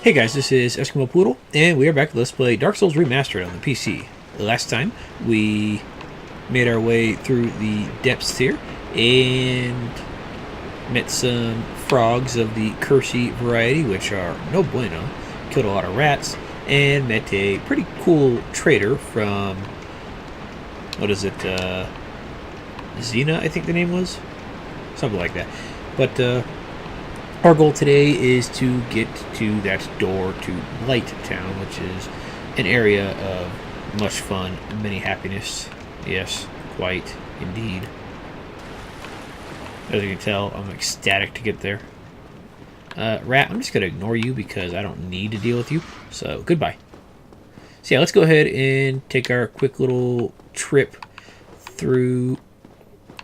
Hey guys, this is Eskimo Poodle, and we are back to Let's Play Dark Souls Remastered on the PC. Last time, we made our way through the depths here, and met some frogs of the cursey variety, which are no bueno. Killed a lot of rats, and met a pretty cool trader from, what is it, Xena, I think the name was? Something like that. But, our goal today is to get to that door to Light Town, which is an area of much fun and many happiness. Yes, quite indeed. As you can tell, I'm ecstatic to get there. Rat, I'm just going to ignore you because I don't need to deal with you. So, goodbye. So yeah, let's go ahead and take our quick little trip through...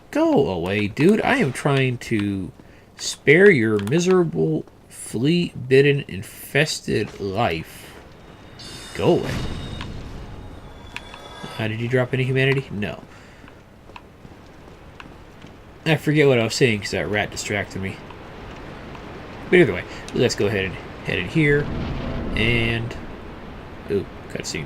Go away, dude. I am trying to... spare your miserable, flea-bitten, infested life. Go away. Did you drop any humanity? No. I forget what I was saying because that rat distracted me. But either way, let's go ahead and head in here. And... ooh, cutscene.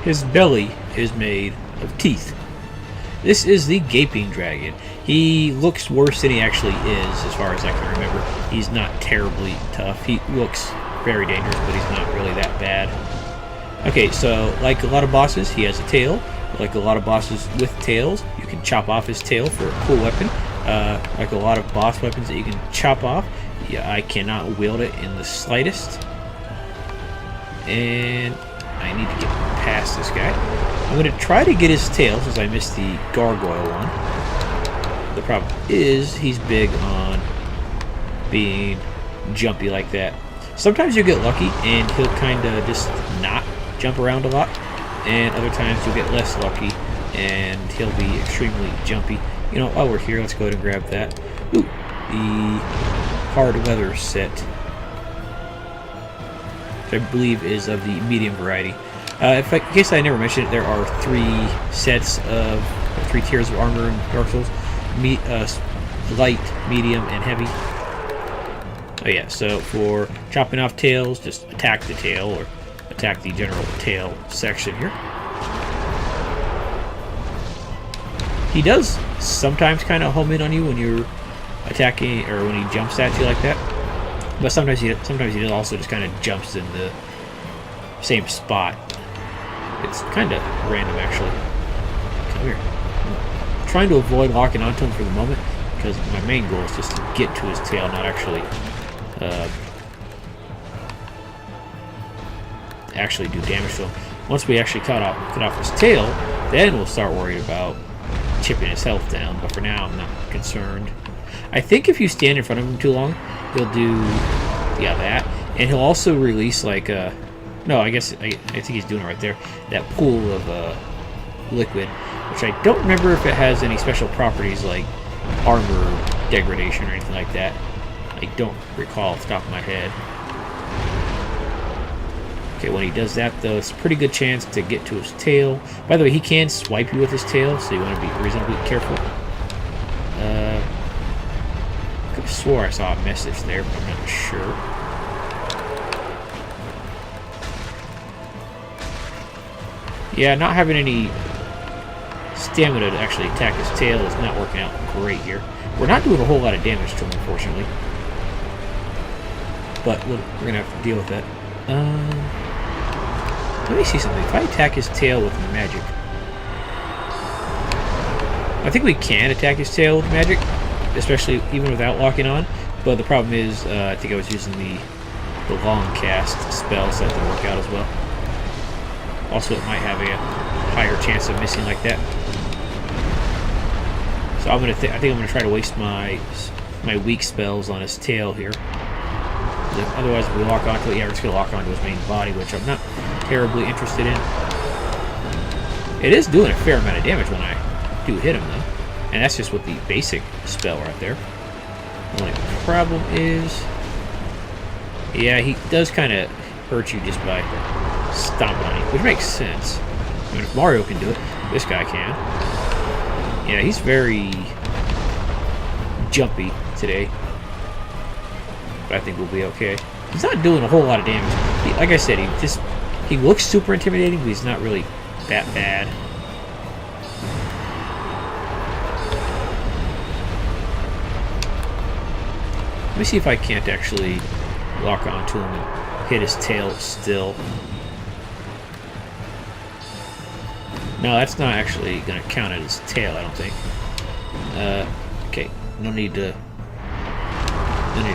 His belly is made of teeth. This is the Gaping Dragon. He looks worse than he actually is, as far as I can remember. He's not terribly tough. He looks very dangerous, but he's not really that bad. Okay, so like a lot of bosses, he has a tail. Like a lot of bosses with tails, you can chop off his tail for a cool weapon. Like a lot of boss weapons that you can chop off, yeah, I cannot wield it in the slightest. And I need to get past this guy. I'm going to try to get his tail since I missed the gargoyle one. The problem is he's big on being jumpy like that. Sometimes you'll get lucky and he'll kind of just not jump around a lot. And other times you'll get less lucky and he'll be extremely jumpy. You know, while we're here, let's go ahead and grab that. Ooh, the hard leather set. I believe is of the medium variety. In case I never mentioned it, there are three tiers of armor in Dark Souls: light, medium, and heavy. Oh yeah, so for chopping off tails, just attack the tail or attack the general tail section here. He does sometimes kind of home in on you when you're attacking or when he jumps at you like that. But sometimes he also just kind of jumps in the same spot. It's kind of random, actually. Come here. I'm trying to avoid locking onto him for the moment because my main goal is just to get to his tail, not actually do damage to him. Once we actually cut off his tail, then we'll start worrying about chipping his health down. But for now, I'm not concerned. I think if you stand in front of him too long, he'll do, yeah, that. And he'll also release, like, no, I guess, I think he's doing it right there. That pool of liquid, which I don't remember if it has any special properties like armor degradation or anything like that. I don't recall off the top of my head. Okay, when he does that, though, it's a pretty good chance to get to his tail. By the way, he can swipe you with his tail, so you want to be reasonably careful. I could have swore I saw a message there, but I'm not sure. Yeah, not having any stamina to actually attack his tail is not working out great here. We're not doing a whole lot of damage to him, unfortunately. But we're going to have to deal with that. Let me see something. If I attack his tail with magic... I think we can attack his tail with magic, especially even without locking on. But the problem is, I think I was using the long cast spell, so that didn't work out as well. Also, it might have a higher chance of missing like that. So I think I'm gonna try to waste my weak spells on his tail here. Otherwise, if we lock onto it, yeah, we're just gonna lock onto his main body, which I'm not terribly interested in. It is doing a fair amount of damage when I do hit him, though, and that's just with the basic spell right there. The only problem is, yeah, he does kind of hurt you just by stomping on you, which makes sense. I mean, if Mario can do it, this guy can. Yeah, he's very jumpy today, but I think we'll be okay. He's not doing a whole lot of damage. Like I said, he looks super intimidating, but he's not really that bad. Let me see if I can't actually lock onto him and hit his tail still. No, that's not actually going to count as his tail, I don't think. Okay, no need to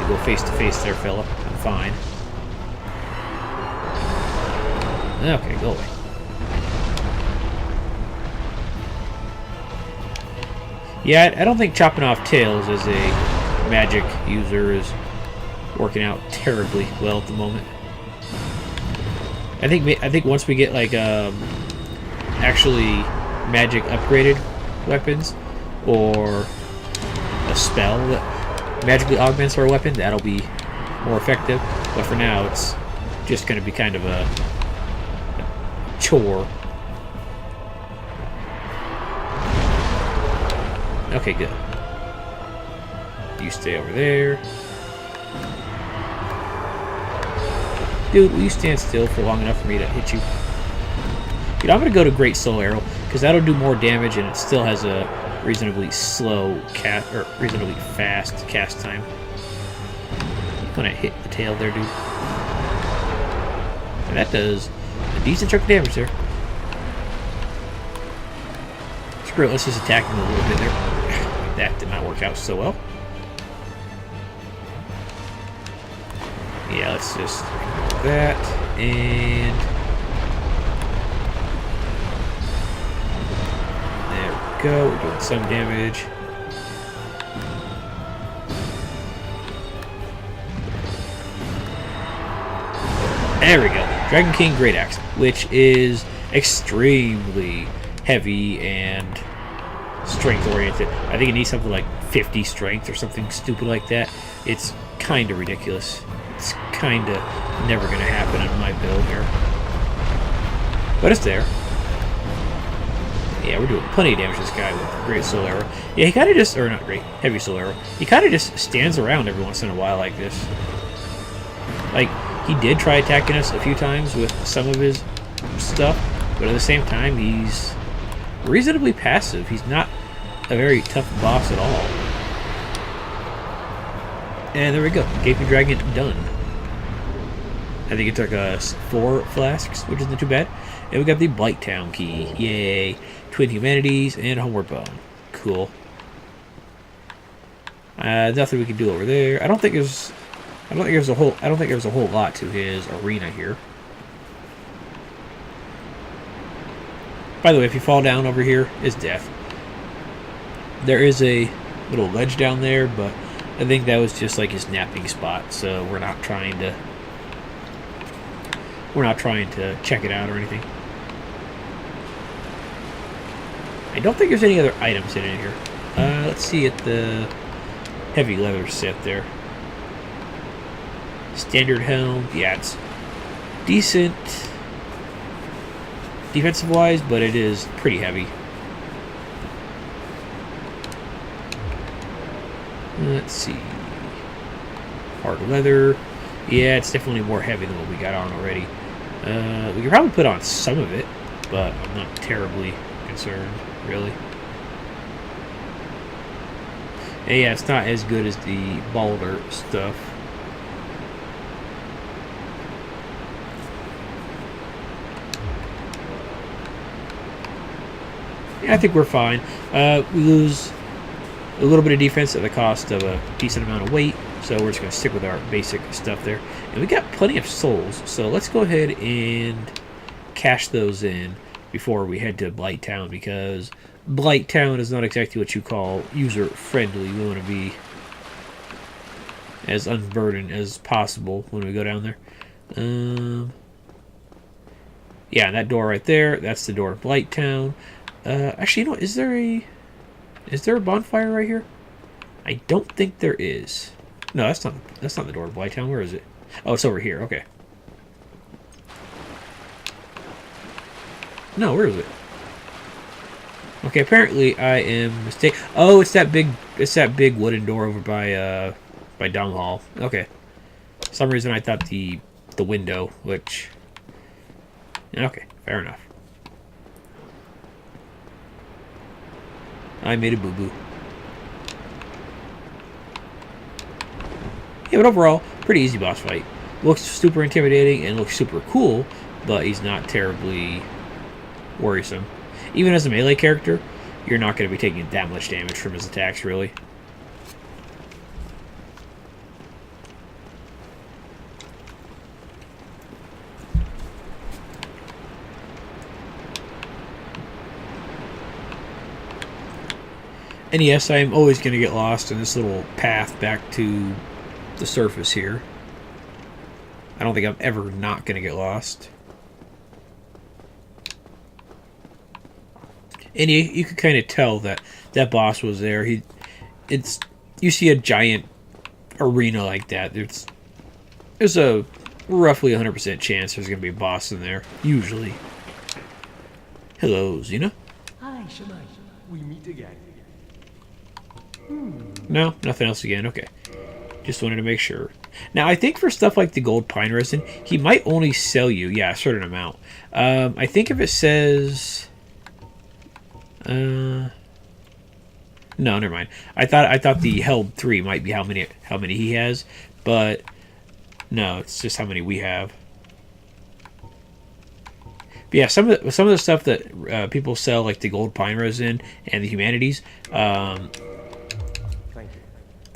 go face to face there, fella. I'm fine. Okay, go away. Yeah, I don't think chopping off tails as a magic user is working out terribly well at the moment. I think once we get like actually magic upgraded weapons or a spell that magically augments our weapon, that'll be more effective. But for now, it's just going to be kind of a chore. Okay, good. You stay over there. Dude, will you stand still for long enough for me to hit you? Dude, I'm going to go to Great Soul Arrow, because that'll do more damage and it still has a reasonably slow cast, or reasonably fast cast time. I'm going to hit the tail there, dude. And that does a decent chunk of damage there. Screw it, let's just attack him a little bit there. That did not work out so well. Yeah, let's just do that, and there we go. We're doing some damage. There we go. Dragon King Great Axe, which is extremely heavy and strength oriented. I think it needs something like 50 strength or something stupid like that. It's kind of ridiculous. It's kind of never going to happen on my build here. But it's there. Yeah, we're doing plenty of damage to this guy with Great Soul Arrow. Yeah, he kind of just, or not Great, Heavy Soul Arrow. He kind of just stands around every once in a while like this. Like, he did try attacking us a few times with some of his stuff, but at the same time, he's reasonably passive. He's not a very tough boss at all. And there we go. Gaping Dragon done. I think it took us 4 flasks, which isn't too bad. And we got the Blight Town key. Yay. Twin Humanities and Homeward Bone. Cool. Nothing we can do over there. I don't think there's a whole lot to his arena here. By the way, if you fall down over here, it's death. There is a little ledge down there, but I think that was just like his napping spot, so we're not trying to check it out or anything. I don't think there's any other items hidden in here. Let's see at the heavy leather set there. Standard helm. Yeah, it's decent defensive-wise, but it is pretty heavy. Let's see. Hard leather. Yeah, it's definitely more heavy than what we got on already. We could probably put on some of it, but I'm not terribly concerned, really. And yeah, it's not as good as the Balder stuff. Yeah, I think we're fine. We lose a little bit of defense at the cost of a decent amount of weight, so we're just going to stick with our basic stuff there. And we got plenty of souls, so let's go ahead and cash those in before we head to Blight Town, because Blight Town is not exactly what you call user-friendly. We want to be as unburdened as possible when we go down there. Yeah, that door right there, that's the door to Blight Town. Actually, you know what, is there a bonfire right here? I don't think there is. No, that's not the door to Blight Town. Where is it? Oh, it's over here. Okay. No, where is it? Okay, apparently I am mistaken. Oh, it's that big wooden door over by Dom Hall. Okay. For some reason I thought the window, which okay, fair enough. I made a boo-boo. Yeah, but overall, pretty easy boss fight. Looks super intimidating and looks super cool, but he's not terribly worrisome. Even as a melee character, you're not going to be taking that much damage from his attacks, really. And yes, I'm always going to get lost in this little path back to the surface here. I don't think I'm ever not going to get lost. And you could kind of tell that that boss was there. You see a giant arena like that. There's a roughly 100% chance there's going to be a boss in there. Usually. Hello, Xena. Hi, Shemai. We meet again. No, nothing else again. Okay. Just wanted to make sure. Now, I think for stuff like the gold pine resin, he might only sell you, yeah, a certain amount. I think if it says... no, never mind. I thought the held 3 might be how many he has, but no, it's just how many we have. But yeah, some of the stuff that people sell, like the gold pine resin and the humanities,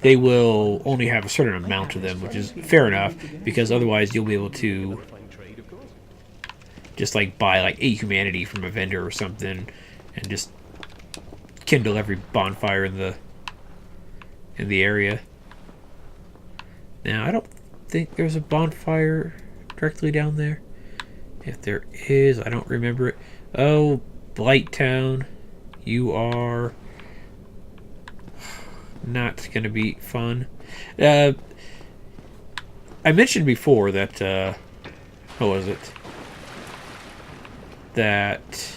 they will only have a certain amount of them, which is fair enough, because otherwise you'll be able to just like buy like a humanity from a vendor or something and just kindle every bonfire in the area. Now, I don't think there's a bonfire directly down there. If there is, I don't remember it. Oh, Blight Town, you are not going to be fun. I mentioned before that, what was it? That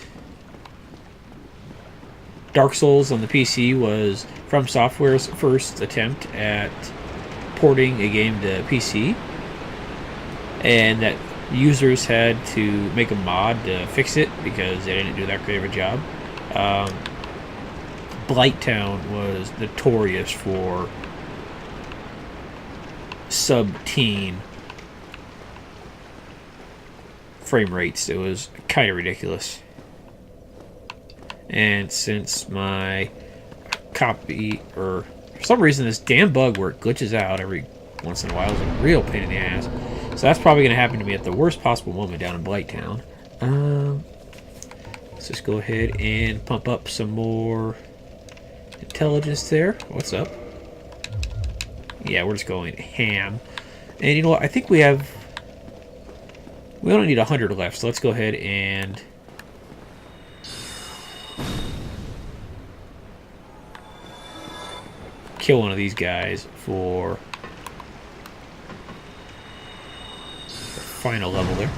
Dark Souls on the PC was From Software's first attempt at porting a game to PC, and that users had to make a mod to fix it because they didn't do that great of a job. Blight Town was notorious for sub-teen frame rates. It was kind of ridiculous. And since my copy, or for some reason this damn bug where it glitches out every once in a while is a real pain in the ass. So that's probably going to happen to me at the worst possible moment down in Blight Town. Let's just go ahead and pump up some more intelligence there. What's up? Yeah, we're just going ham. And you know what? I think we only need 100 left, so let's go ahead and kill one of these guys for the final level there.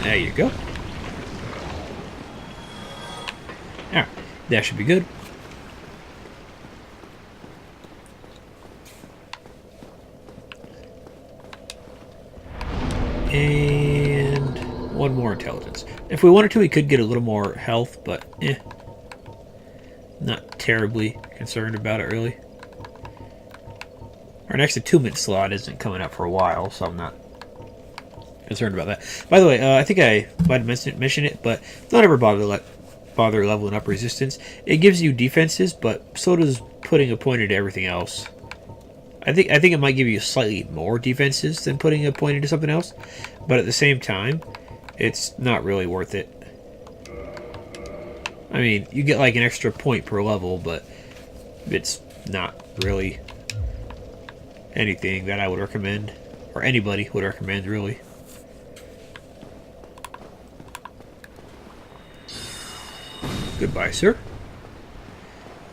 There you go. Alright, that should be good. And one more intelligence. If we wanted to, we could get a little more health, but not terribly concerned about it, really. Our next attunement slot isn't coming up for a while, so I'm not concerned about that. By the way, I think I might have mentioned it, but don't ever bother leveling up resistance. It gives you defenses, but so does putting a pointer to everything else. I think it might give you slightly more defenses than putting a pointer to something else, but at the same time, it's not really worth it. I mean, you get like an extra point per level, but it's not really anything that I would recommend, or anybody would recommend, really. Goodbye, sir.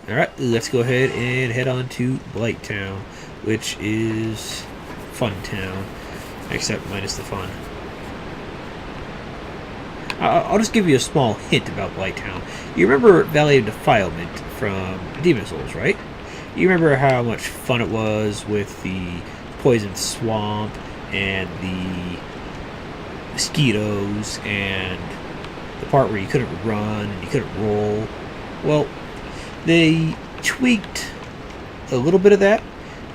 Alright, let's go ahead and head on to Blight Town, which is Fun Town, except minus the fun. I'll just give you a small hint about Blight Town. You remember Valley of Defilement from Demon Souls, right? You remember how much fun it was with the poison swamp and the mosquitoes and the part where you couldn't run and you couldn't roll? Well, they tweaked a little bit of that,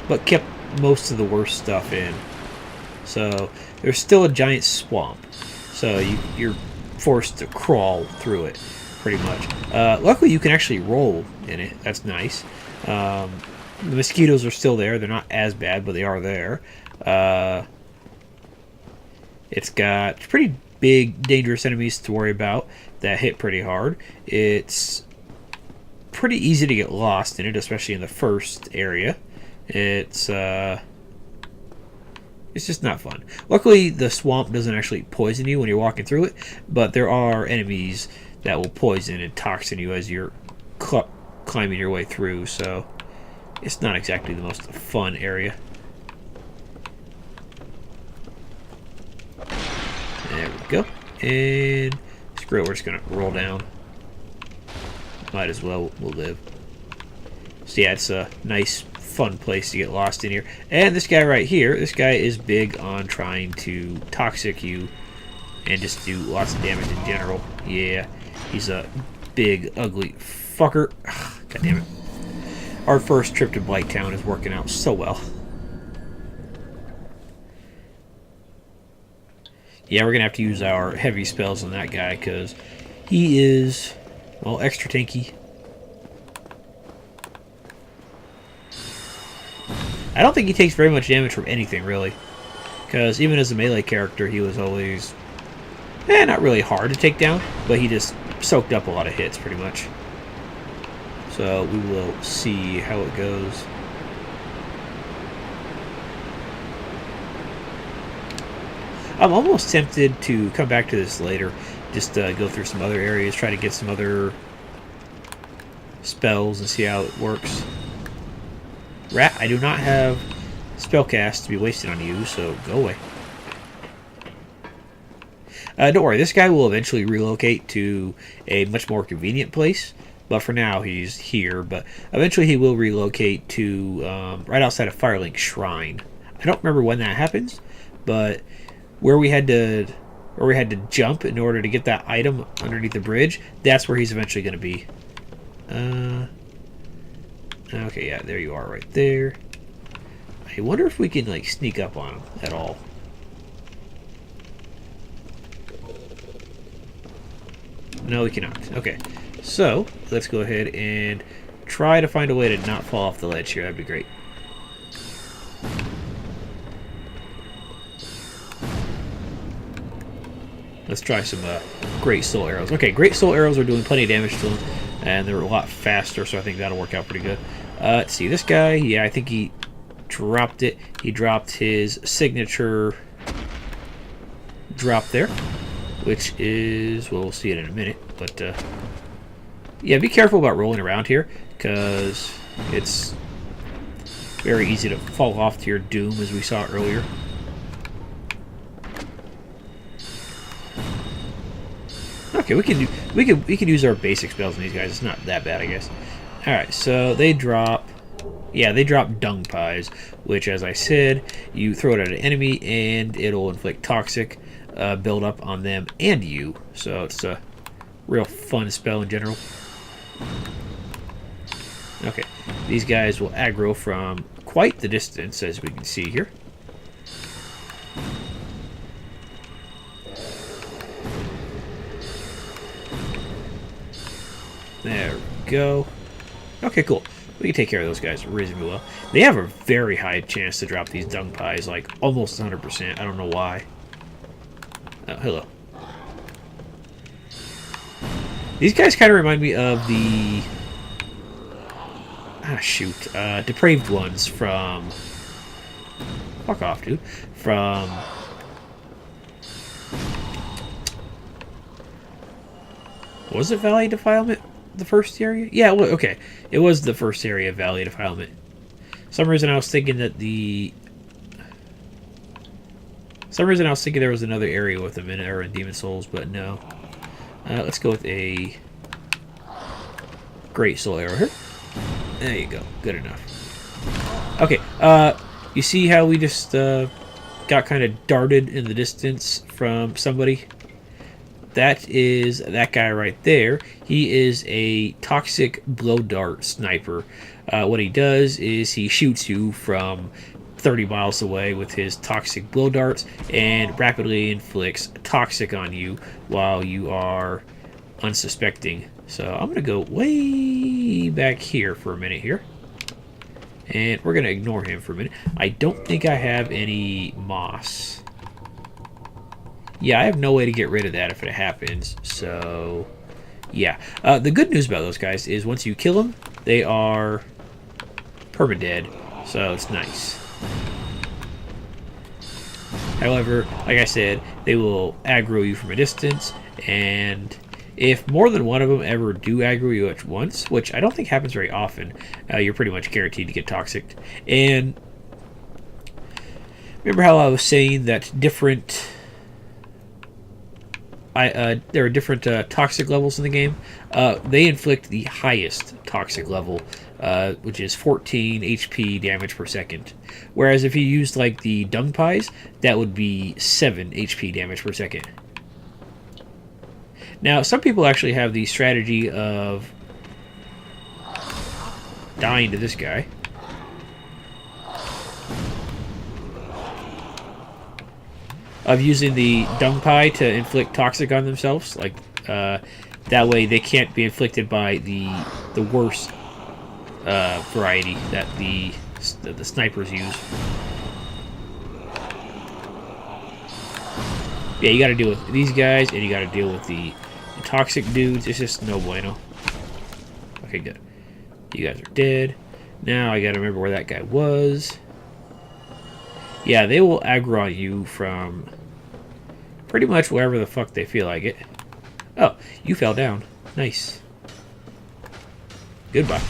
but kept most of the worst stuff in. So there's still a giant swamp. So you're forced to crawl through it, pretty much. Luckily, you can actually roll in it. That's nice. The mosquitoes are still there. They're not as bad, but they are there. It's got pretty big, dangerous enemies to worry about that hit pretty hard. It's pretty easy to get lost in it, especially in the first area. It's just not fun. Luckily, the swamp doesn't actually poison you when you're walking through it, but there are enemies that will poison and toxin you as you're climbing your way through, so it's not exactly the most fun area. There we go. And screw it, we're just going to roll down. Might as well, we'll live. So yeah, it's a nice, fun place to get lost in here. And this guy right here, this guy is big on trying to toxic you and just do lots of damage in general. Yeah, he's a big, ugly fucker. God damn it. Our first trip to Blight Town is working out so well. Yeah, we're going to have to use our heavy spells on that guy because he is, well, extra tanky. I don't think he takes very much damage from anything, really. Because even as a melee character, he was always, not really hard to take down, but he just soaked up a lot of hits, pretty much. So we will see how it goes. I'm almost tempted to come back to this later, just go through some other areas, try to get some other spells and see how it works. Rat, I do not have spellcast to be wasted on you, so go away. Don't worry, this guy will eventually relocate to a much more convenient place, but for now he's here. But eventually he will relocate to right outside of Firelink Shrine. I don't remember when that happens, but where we had to jump in order to get that item underneath the bridge, that's where he's eventually going to be. Okay, yeah, there you are right there. I wonder if we can, like, sneak up on him at all. No, we cannot. Okay, so let's go ahead and try to find a way to not fall off the ledge here. That'd be great. Let's try some Great Soul Arrows. Okay, Great Soul Arrows are doing plenty of damage to him, and they're a lot faster, so I think that'll work out pretty good. Let's see, this guy, yeah, I think he dropped it. He dropped his signature drop there, which is, well, we'll see it in a minute, but yeah, be careful about rolling around here, because it's very easy to fall off to your doom, as we saw earlier. Okay, we can use our basic spells on these guys. It's not that bad, I guess. All right, so they drop, yeah, they drop dung pies, which, as I said, you throw it at an enemy and it'll inflict toxic build up on them and you. So it's a real fun spell in general. Okay, these guys will aggro from quite the distance, as we can see here. There we go. Okay, cool. We can take care of those guys reasonably well. They have a very high chance to drop these dung pies, like almost 100%. I don't know why. Oh, hello. These guys kind of remind me of the... Depraved ones from... Fuck off, dude. From... Was it Valley Defilement? The first area? Yeah, well, okay. It was the first area of Valley Defilement. For some reason I was thinking that there was another area with them in it, or in Demon Souls, but no. Let's go with a Great Soul Arrow here. There you go. Good enough. Okay, you see how we just got kind of darted in the distance from somebody? That is that guy right there. He is a toxic blow dart sniper. What he does is he shoots you from 30 miles away with his toxic blow darts and rapidly inflicts toxic on you while you are unsuspecting. So I'm going to go way back here for a minute here. And we're going to ignore him for a minute. I don't think I have any moss. Yeah, I have no way to get rid of that if it happens, so yeah. The good news about those guys is once you kill them, they are permadead, so it's nice. However, like I said, they will aggro you from a distance, and if more than one of them ever do aggro you at once, which I don't think happens very often, you're pretty much guaranteed to get toxic. And remember how I was saying that there are different toxic levels in the game. They inflict the highest toxic level, which is 14 HP damage per second. Whereas if you used like the dung pies, that would be 7 HP damage per second. Now, some people actually have the strategy of dying to this guy. Of using the dung pie to inflict toxic on themselves, like that way they can't be inflicted by the worst variety that the snipers use. Yeah, you got to deal with these guys, and you got to deal with the toxic dudes. It's just no bueno. Okay, good. You guys are dead. Now I got to remember where that guy was. Yeah, they will aggro on you from pretty much wherever the fuck they feel like it. Oh, you fell down. Nice. Goodbye.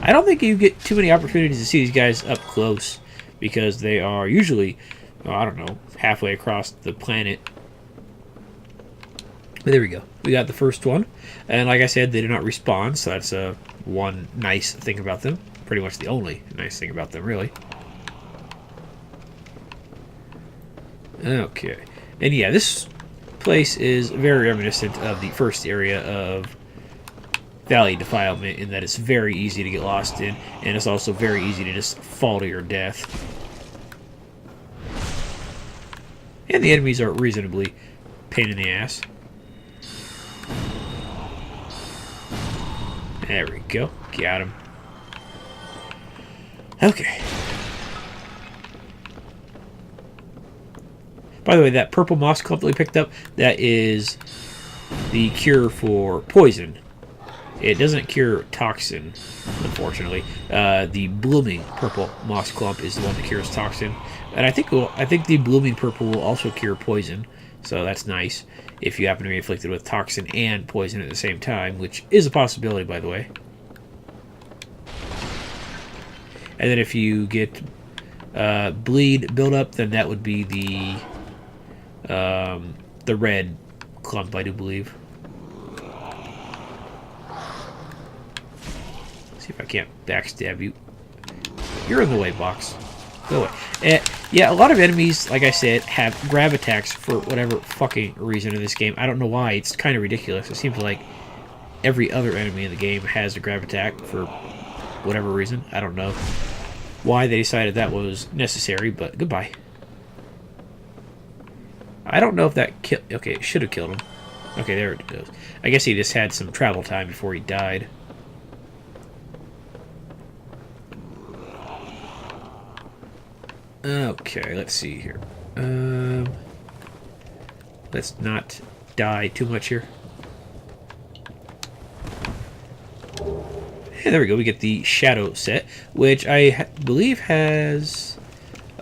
I don't think you get too many opportunities to see these guys up close because they are usually, I don't know, halfway across the planet. But there we go. We got the first one. And like I said, they do not respawn, so that's one nice thing about them. Pretty much the only nice thing about them, really. Okay, and yeah, this place is very reminiscent of the first area of Valley Defilement in that it's very easy to get lost in, and it's also very easy to just fall to your death. And the enemies are reasonably pain in the ass. There we go, got him. Okay. By the way, that purple moss clump that we picked up, that is the cure for poison. It doesn't cure toxin, unfortunately. The blooming purple moss clump is the one that cures toxin, and I think the blooming purple will also cure poison. So that's nice if you happen to be afflicted with toxin and poison at the same time, which is a possibility, by the way. And then if you get bleed buildup, then that would be the red clump, I do believe. See if I can't backstab you. You're in the way, box. Go away. Yeah, a lot of enemies, like I said, have grab attacks for whatever fucking reason in this game. I don't know why. It's kind of ridiculous. It seems like every other enemy in the game has a grab attack for whatever reason. I don't know why they decided that was necessary, but goodbye. I don't know if that okay, it should have killed him. Okay, there it goes. I guess he just had some travel time before he died. Okay, let's see here. Let's not die too much here. Yeah, there we go. We get the Shadow set, which I believe has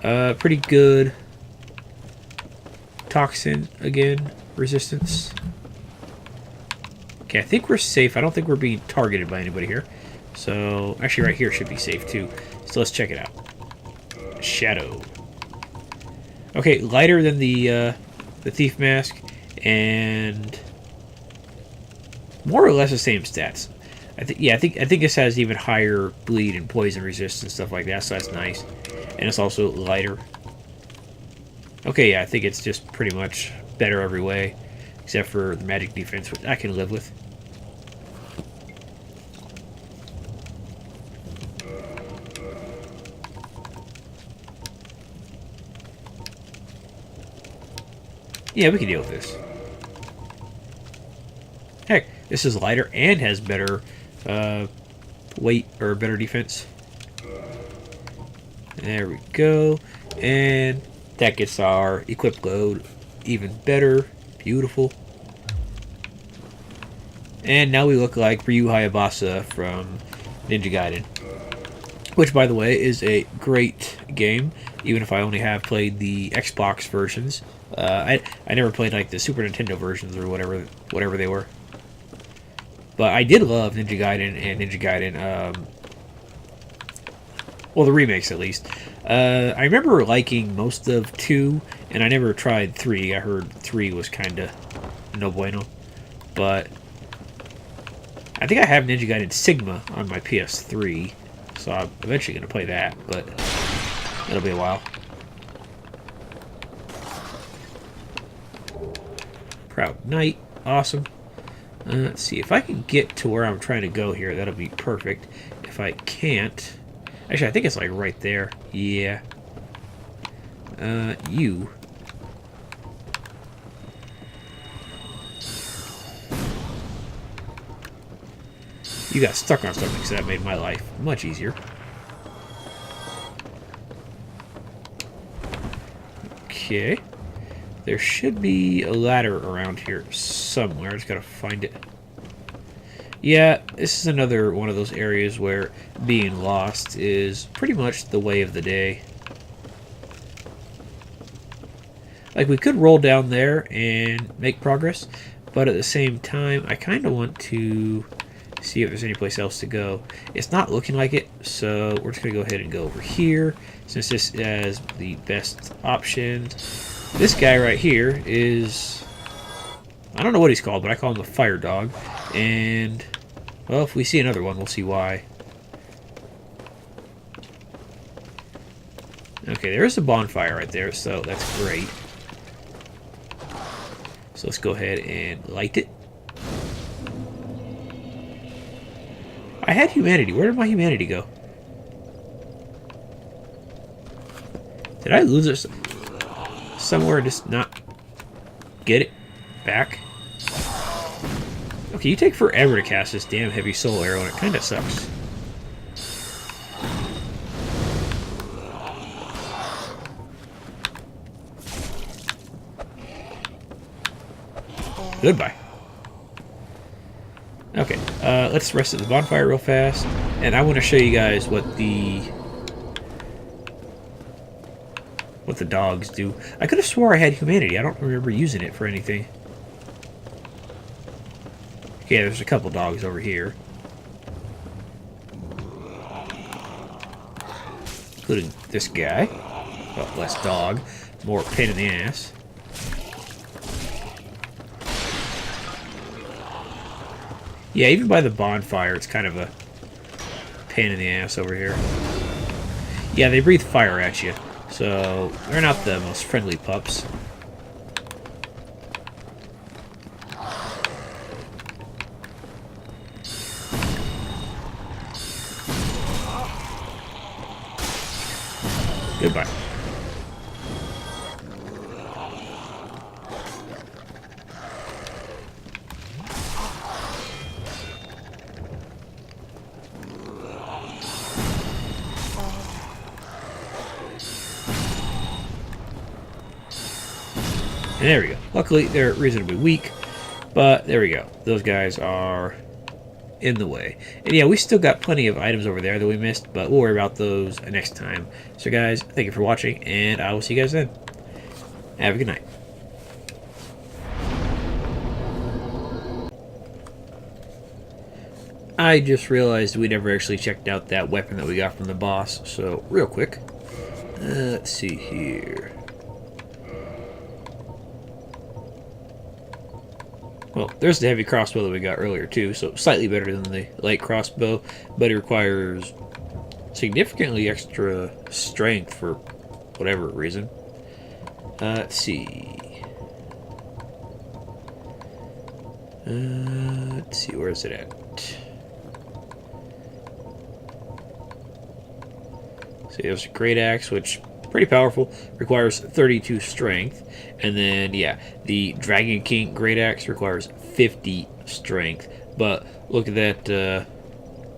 pretty good toxin again resistance. Okay, I think we're safe. I don't think we're being targeted by anybody here. So, actually right here should be safe too. So let's check it out. Shadow. Okay, lighter than the Thief Mask, and more or less the same stats. I think this has even higher bleed and poison resistance and stuff like that, so that's nice. And it's also lighter. Okay, yeah, I think it's just pretty much better every way, except for the magic defense, which I can live with. Yeah, we can deal with this. Heck, this is lighter and has better weight, or better defense. There we go. And that gets our equip load even better. Beautiful. And now we look like Ryu Hayabasa from Ninja Gaiden. Which, by the way, is a great game, even if I only have played the Xbox versions. I never played like the Super Nintendo versions or whatever they were. But I did love Ninja Gaiden and Ninja Gaiden, well, the remakes at least. I remember liking most of 2, and I never tried 3. I heard 3 was kind of no bueno. But I think I have Ninja Gaiden Sigma on my PS3, so I'm eventually going to play that, but it'll be a while. Proud Knight, awesome. Let's see, if I can get to where I'm trying to go here, that'll be perfect. If I can't... Actually, I think it's like right there. Yeah. You. You got stuck on something, so that made my life much easier. Okay. There should be a ladder around here somewhere. I just gotta find it. Yeah, this is another one of those areas where being lost is pretty much the way of the day. Like, we could roll down there and make progress, but at the same time, I kind of want to see if there's any place else to go. It's not looking like it, so we're just going to go ahead and go over here, since this is the best option. This guy right here is... I don't know what he's called, but I call him the Fire Dog. And, well, if we see another one, we'll see why. Okay, there is a bonfire right there, so that's great. So let's go ahead and light it. I had humanity. Where did my humanity go? Did I lose it somewhere and just not get it back? Okay, you take forever to cast this damn heavy soul arrow, and it kind of sucks. Goodbye. Okay, let's rest at the bonfire real fast, and I want to show you guys what the dogs do. I could have swore I had humanity. I don't remember using it for anything. Okay, there's a couple dogs over here, including this guy. Well, less dog, more pain in the ass. Yeah, even by the bonfire, it's kind of a pain in the ass over here. Yeah, they breathe fire at you, so they're not the most friendly pups. Goodbye. And there we go. Luckily, they're reasonably weak, but there we go. Those guys are in the way. And yeah, we still got plenty of items over there that we missed, but we'll worry about those next time. So guys, thank you for watching, and I will see you guys then. Have a good night. I just realized we never actually checked out that weapon that we got from the boss, so real quick. Let's see here. Well, there's the heavy crossbow that we got earlier too, so slightly better than the light crossbow, but it requires significantly extra strength for whatever reason. Let's see. Let's see, where is it at? See, there's a great axe, which pretty powerful, requires 32 strength, and then yeah, the Dragon King great axe requires 50 strength. But look at that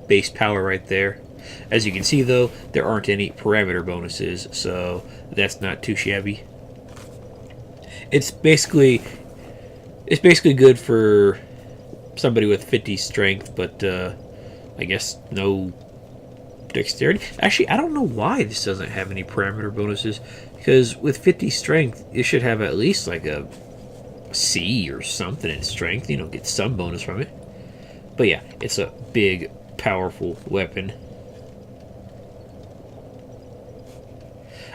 base power right there. As you can see, though, there aren't any parameter bonuses, so that's not too shabby. It's basically good for somebody with 50 strength, but I guess no dexterity. Actually, I don't know why this doesn't have any parameter bonuses, because with 50 strength, it should have at least like a C or something in strength, you know, get some bonus from it. But yeah, it's a big, powerful weapon.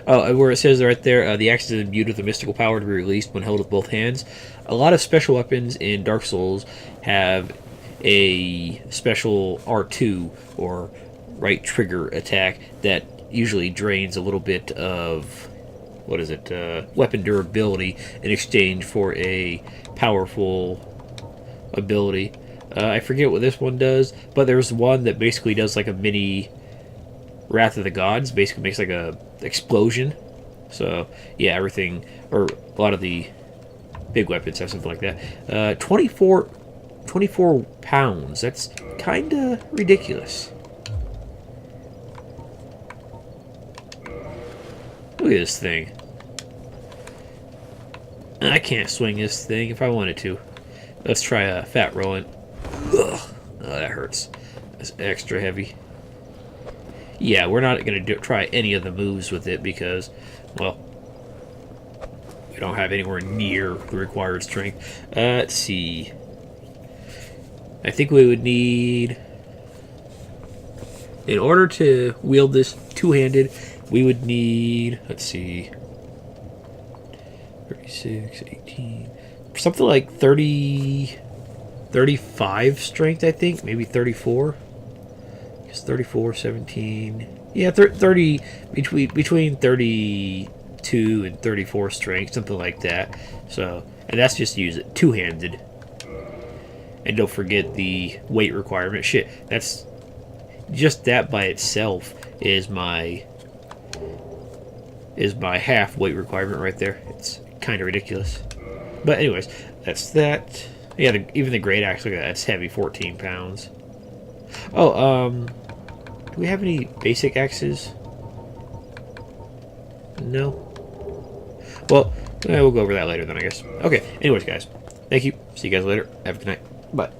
Oh, where it says right there, the axe is imbued with a mystical power to be released when held with both hands. A lot of special weapons in Dark Souls have a special R2, or right trigger attack, that usually drains a little bit of, what is it, weapon durability in exchange for a powerful ability. I forget what this one does, but there's one that basically does like a mini Wrath of the Gods, basically makes like a explosion. So yeah, everything, or a lot of the big weapons have something like that. 24 pounds, that's kinda ridiculous. Look at this thing. I can't swing this thing if I wanted to. Let's try a fat rolling. Ugh. Oh, that hurts. That's extra heavy. Yeah, we're not going to try any of the moves with it because, well, we don't have anywhere near the required strength. Let's see. I think we would need, in order to wield this two-handed, we would need, let's see, 36, 18, something like 30, 35 strength, I think, maybe 34. It's 34, 17, yeah, 30, between 32 and 34 strength, something like that. So, and that's just to use it two-handed. And don't forget the weight requirement. Shit, that's just that by itself is my half weight requirement right there. It's kind of ridiculous. But anyways, that's that. Yeah, even the great axe, look at that. It's heavy, 14 pounds. Oh, do we have any basic axes? No. Well, we'll go over that later then, I guess. Okay, anyways, guys. Thank you. See you guys later. Have a good night. Bye.